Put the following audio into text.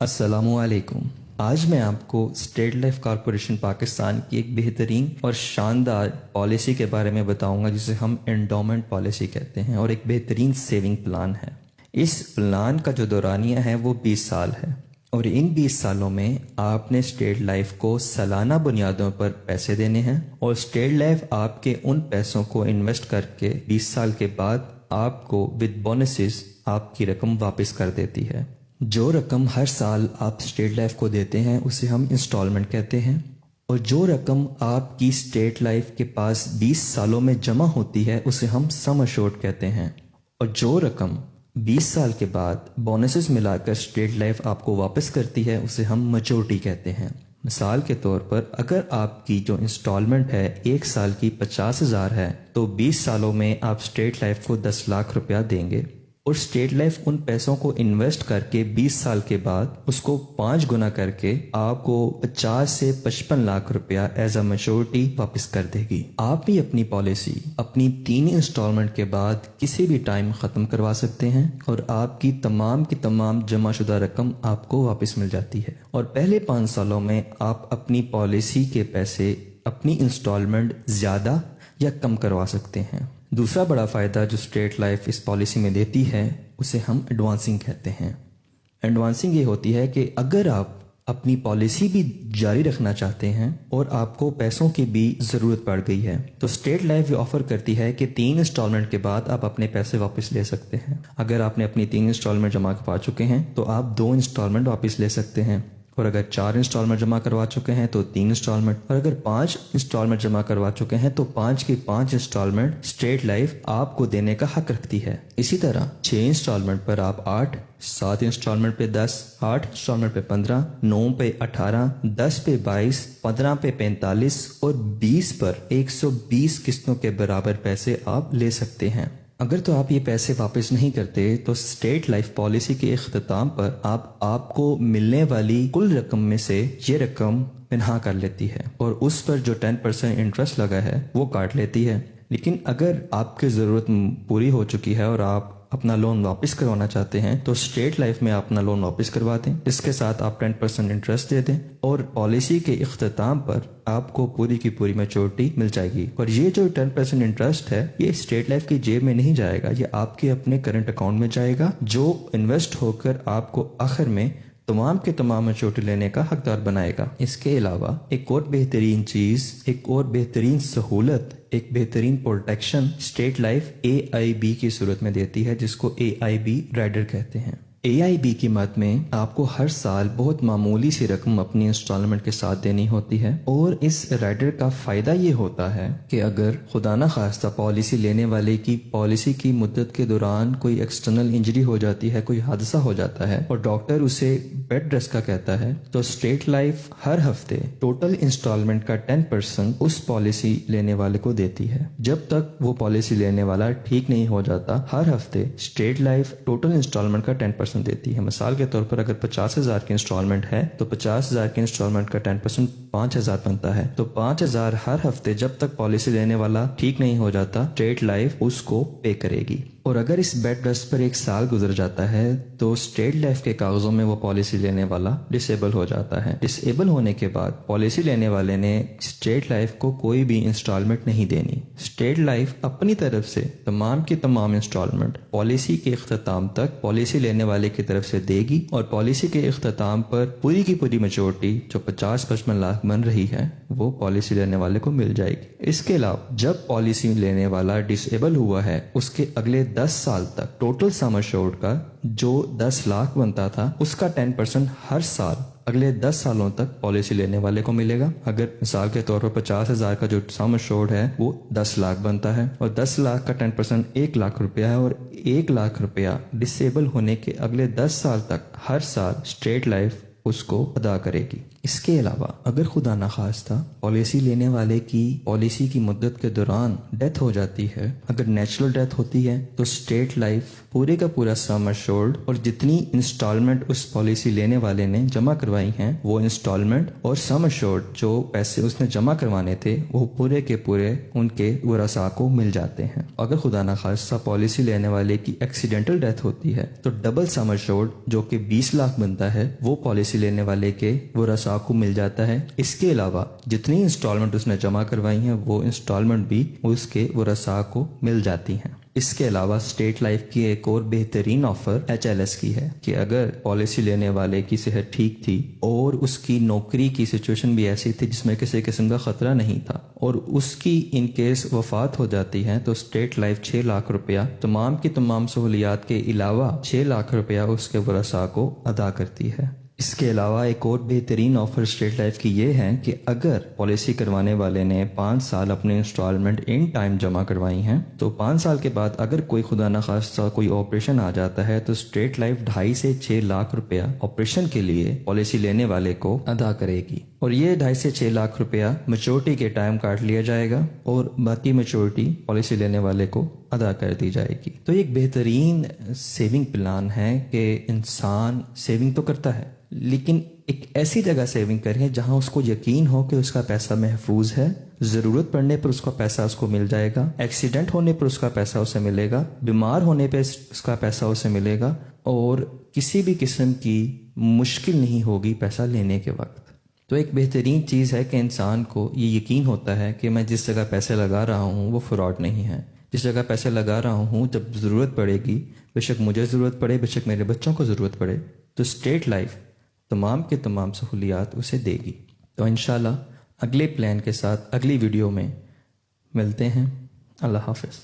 السلام علیکم۔ آج میں آپ کو اسٹیٹ لائف کارپوریشن پاکستان کی ایک بہترین اور شاندار پالیسی کے بارے میں بتاؤں گا جسے ہم انڈومنٹ پالیسی کہتے ہیں، اور ایک بہترین سیونگ پلان ہے۔ اس پلان کا جو دورانیہ ہے وہ 20 سال ہے، اور ان 20 سالوں میں آپ نے اسٹیٹ لائف کو سالانہ بنیادوں پر پیسے دینے ہیں، اور اسٹیٹ لائف آپ کے ان پیسوں کو انویسٹ کر کے 20 سال کے بعد آپ کو ود بونسز آپ کی رقم واپس کر دیتی ہے۔ جو رقم ہر سال آپ اسٹیٹ لائف کو دیتے ہیں اسے ہم انسٹالمنٹ کہتے ہیں، اور جو رقم آپ کی اسٹیٹ لائف کے پاس 20 سالوں میں جمع ہوتی ہے اسے ہم سم ایشورڈ کہتے ہیں، اور جو رقم 20 سال کے بعد بونسز ملا کر اسٹیٹ لائف آپ کو واپس کرتی ہے اسے ہم میچورٹی کہتے ہیں۔ مثال کے طور پر اگر آپ کی جو انسٹالمنٹ ہے 1 سال کی 50,000 ہے، تو 20 سالوں میں آپ اسٹیٹ لائف کو 10 لاکھ روپیہ دیں گے، اور اسٹیٹ لائف ان پیسوں کو انویسٹ کر کے 20 سال کے بعد اس کو 5 گنا کر کے آپ کو 50 سے 55 لاکھ روپیہ ایز اے میچورٹی واپس کر دے گی۔ آپ بھی اپنی پالیسی اپنی 3 انسٹالمنٹ کے بعد کسی بھی ٹائم ختم کروا سکتے ہیں، اور آپ کی تمام جمع شدہ رقم آپ کو واپس مل جاتی ہے، اور پہلے 5 سالوں میں آپ اپنی پالیسی کے پیسے اپنی انسٹالمنٹ زیادہ یا کم کروا سکتے ہیں۔ دوسرا بڑا فائدہ جو اسٹیٹ لائف اس پالیسی میں دیتی ہے اسے ہم ایڈوانسنگ کہتے ہیں۔ ایڈوانسنگ یہ ہوتی ہے کہ اگر آپ اپنی پالیسی بھی جاری رکھنا چاہتے ہیں اور آپ کو پیسوں کی بھی ضرورت پڑ گئی ہے، تو اسٹیٹ لائف یہ آفر کرتی ہے کہ 3 انسٹالمنٹ کے بعد آپ اپنے پیسے واپس لے سکتے ہیں۔ اگر آپ نے اپنی 3 انسٹالمنٹ جمع کروا چکے ہیں تو آپ 2 انسٹالمنٹ واپس لے سکتے ہیں، اور اگر 4 انسٹالمنٹ جمع کروا چکے ہیں تو 3 انسٹالمنٹ، اور اگر 5 انسٹالمنٹ جمع کروا چکے ہیں تو 5 کی 5 انسٹالمنٹ اسٹیٹ لائف آپ کو دینے کا حق رکھتی ہے۔ اسی طرح 6 انسٹالمنٹ پر آپ 8، 7 انسٹالمنٹ پہ 10، 8 انسٹالمنٹ پہ 15، 9 پہ 18، 10 پہ 22، 15 پہ 45 اور 20 پر 120 قسطوں کے برابر پیسے آپ لے سکتے ہیں۔ اگر تو آپ یہ پیسے واپس نہیں کرتے تو اسٹیٹ لائف پالیسی کے اختتام پر آپ کو ملنے والی کل رقم میں سے یہ رقم پنہا کر لیتی ہے، اور اس پر جو 10% انٹرسٹ لگا ہے وہ کاٹ لیتی ہے۔ لیکن اگر آپ کی ضرورت پوری ہو چکی ہے اور آپ اپنا لون واپس کروانا چاہتے ہیں تو اسٹیٹ لائف میں آپ اپنا لون واپس کروا دیں، اس کے ساتھ آپ 10% انٹرسٹ دے دیں، اور پالیسی کے اختتام پر آپ کو پوری کی پوری میچورٹی مل جائے گی۔ اور یہ جو 10% انٹرسٹ ہے یہ اسٹیٹ لائف کی جیب میں نہیں جائے گا، یہ آپ کے اپنے کرنٹ اکاؤنٹ میں جائے گا، جو انویسٹ ہو کر آپ کو آخر میں تمام میچورٹی لینے کا حقدار بنائے گا۔ اس کے علاوہ ایک اور بہترین چیز، ایک اور بہترین سہولت، ایک بہترین پروٹیکشن اسٹیٹ لائف AIB کی صورت میں دیتی ہے، جس کو AIB رائڈر کہتے ہیں۔ AIB کی مد میں آپ کو ہر سال بہت معمولی سی رقم اپنی انسٹالمنٹ کے ساتھ دینی ہوتی ہے، اور اس رائڈر کا فائدہ یہ ہوتا ہے کہ اگر خدا نہ خواستہ پالیسی لینے والے کی پالیسی کی مدت کے دوران کوئی ایکسٹرنل انجری ہو جاتی ہے، کوئی حادثہ ہو جاتا ہے اور ڈاکٹر اسے بیڈ ریسٹ کا کہتا ہے، تو اسٹیٹ لائف ہر ہفتے ٹوٹل انسٹالمنٹ کا 10% اس پالیسی لینے والے کو دیتی ہے۔ جب تک وہ پالیسی لینے والا ٹھیک نہیں ہو جاتا، ہر ہفتے اسٹیٹ لائف ٹوٹل انسٹالمنٹ کا 10% دیتی ہے۔ مثال کے طور پر اگر 50,000 کی انسٹالمنٹ ہے تو 50,000 کی انسٹالمنٹ کا 10% 5,000 بنتا ہے، تو 5,000 ہر ہفتے جب تک پالیسی لینے والا ٹھیک نہیں ہو جاتا اسٹیٹ لائف اس کو پے کرے گی۔ اور اگر اس بیڈ ریسٹ پر 1 سال گزر جاتا ہے تو اسٹیٹ لائف کے کاغذوں میں وہ پالیسی لینے والا ڈسیبل ہو جاتا ہے۔ ڈسیبل ہونے کے بعد پالیسی لینے والے نے اسٹیٹ لائف کو کوئی بھی انسٹالمنٹ نہیں دینی۔ اسٹیٹ لائف اپنی طرف سے تمام کی تمام انسٹالمنٹ پالیسی کے اختتام تک پالیسی لینے والے کی طرف سے دے گی، اور پالیسی کے اختتام پر پوری کی پوری میچورٹی جو 50-55 لاکھ بن رہی ہے وہ پالیسی لینے والے کو مل جائے گی۔ اس کے علاوہ جب پالیسی لینے والا ڈسیبل ہوا ہے اس کے اگلے 10 سال تک ٹوٹل سم ایشورڈ کا جو 10 لاکھ بنتا تھا اس کا 10% ہر سال اگلے 10 سالوں تک پالیسی لینے والے کو ملے گا۔ اگر مثال کے طور پر 50,000 کا جو سم ایشورڈ ہے وہ 10 لاکھ بنتا ہے، اور 10 لاکھ کا 10% 1 لاکھ روپیہ ہے، اور 1 لاکھ روپیہ ڈسیبل ہونے کے اگلے 10 سال تک ہر سال اسٹیٹ لائف اس کو ادا کرے گی۔ اس کے علاوہ اگر خدا نخواستہ پالیسی لینے والے کی پالیسی کی مدت کے دوران ڈیتھ ہو جاتی ہے، اگر نیچرل ڈیتھ ہوتی ہے، تو اسٹیٹ لائف پورے کا پورا سم ایشورڈ اور جتنی انسٹالمنٹ اس پالیسی لینے والے نے جمع کروائی ہیں وہ انسٹالمنٹ اور سم ایشورڈ جو پیسے اس نے جمع کروانے تھے وہ پورے کے پورے ان کے ورثاء کو مل جاتے ہیں۔ اگر خدا نخواستہ پالیسی لینے والے کی ایکسیڈنٹل ڈیتھ ہوتی ہے تو ڈبل سم ایشورڈ جو کہ 20 لاکھ بنتا ہے وہ پالیسی لینے والے کے ورثاء کو مل جاتا ہے۔ اس کے علاوہ جتنی انسٹالمنٹ اس نے جمع کروائی ہیں وہ انسٹالمنٹ بھی اس کے ورثاء کو مل جاتی ہیں۔ اس کے علاوہ اسٹیٹ لائف کی ایک اور بہترین آفر HLS کی ہے کہ اگر پالیسی لینے والے کی صحت ٹھیک تھی اور اس کی نوکری کی سچویشن بھی ایسی تھی جس میں کسی قسم کا خطرہ نہیں تھا اور اس کی ان کیس وفات ہو جاتی ہے تو اسٹیٹ لائف 6 لاکھ روپیہ تمام کی تمام سہولیات کے علاوہ 6 لاکھ روپیہ اس کے ورثاء کو ادا کرتی ہے۔ اس کے علاوہ ایک اور بہترین آفر اسٹیٹ لائف کی یہ ہے کہ اگر پالیسی کروانے والے نے 5 سال اپنے انسٹالمنٹ ان ٹائم جمع کروائی ہیں تو 5 سال کے بعد اگر کوئی خدا نخواستہ کوئی آپریشن آ جاتا ہے تو اسٹیٹ لائف 2.5 سے 6 لاکھ روپیہ آپریشن کے لیے پالیسی لینے والے کو ادا کرے گی، اور یہ 2.5 سے 6 لاکھ روپیہ میچورٹی کے ٹائم کاٹ لیا جائے گا اور باقی میچورٹی پالیسی لینے والے کو ادا کر دی جائے گی۔ تو یہ ایک بہترین سیونگ پلان ہے کہ انسان سیونگ تو کرتا ہے لیکن ایک ایسی جگہ سیونگ کریں جہاں اس کو یقین ہو کہ اس کا پیسہ محفوظ ہے، ضرورت پڑنے پر اس کا پیسہ اس کو مل جائے گا، ایکسیڈنٹ ہونے پر اس کا پیسہ اسے ملے گا، بیمار ہونے پہ اس کا پیسہ اسے ملے گا، اور کسی بھی قسم کی مشکل نہیں ہوگی پیسہ لینے کے وقت۔ تو ایک بہترین چیز ہے کہ انسان کو یہ یقین ہوتا ہے کہ میں جس جگہ پیسے لگا رہا ہوں وہ فراڈ نہیں ہے، جس جگہ پیسے لگا رہا ہوں جب ضرورت پڑے گی، بے شک مجھے ضرورت پڑے، بے شک میرے بچوں کو ضرورت پڑے، تو اسٹیٹ لائف تمام کے تمام سہولیات اسے دے گی۔ تو انشاءاللہ اگلے پلان کے ساتھ اگلی ویڈیو میں ملتے ہیں۔ اللہ حافظ۔